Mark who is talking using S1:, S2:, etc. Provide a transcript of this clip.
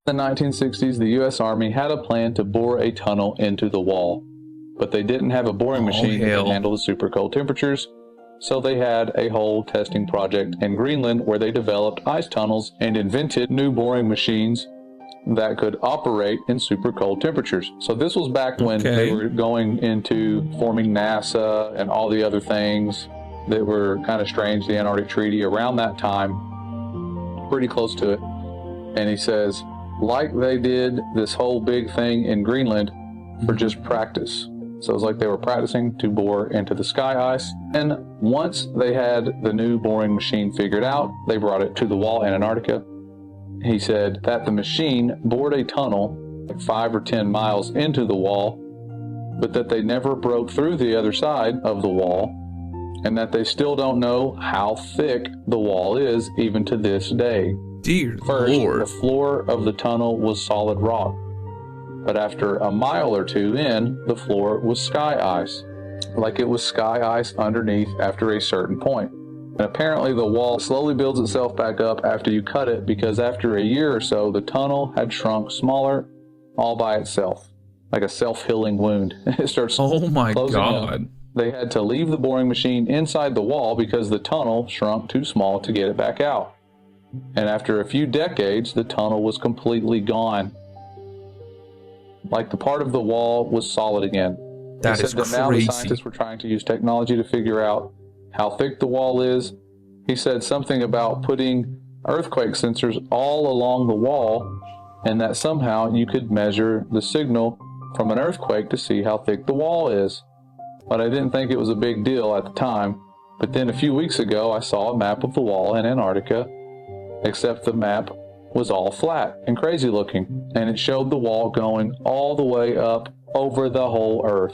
S1: In the 1960s, the U.S. Army had a plan to bore a tunnel into the wall, but they didn't have a boring machine that could handle the super cold temperatures, so they had a whole testing project in Greenland where they developed ice tunnels and invented new boring machines that could operate in super cold temperatures. So this was back when they were going into forming NASA and all the other things that were kind of strange, the Antarctic Treaty, around that time, pretty close to it. And he says, like they did this whole big thing in Greenland for just practice. So it was like they were practicing to bore into the sky ice. And once they had the new boring machine figured out, they brought it to the Wall Antarctica. He said that the machine bored a tunnel like 5 or 10 miles into the wall, but that they never broke through the other side of the wall, and that they still don't know how thick the wall is even to this day.
S2: Dear
S1: First,
S2: Lord.
S1: the floor of the tunnel was solid rock, but after a mile or two in, the floor was sky ice, like it was sky ice underneath after a certain point. And apparently the wall slowly builds itself back up after you cut it, because after a year or so, the tunnel had shrunk smaller all by itself, like a self-healing wound. It starts closing up. They had to leave the boring machine inside the wall because the tunnel shrunk too small to get it back out. And after a few decades, the tunnel was completely gone. Like the part of the wall was solid again.
S2: That is
S1: crazy. Now the scientists were trying to use technology to figure out how thick the wall is. He said something about putting earthquake sensors all along the wall, and that somehow you could measure the signal from an earthquake to see how thick the wall is. But I didn't think it was a big deal at the time. But then a few weeks ago, I saw a map of the wall in Antarctica, except the map was all flat and crazy looking, and it showed the wall going all the way up over the whole Earth.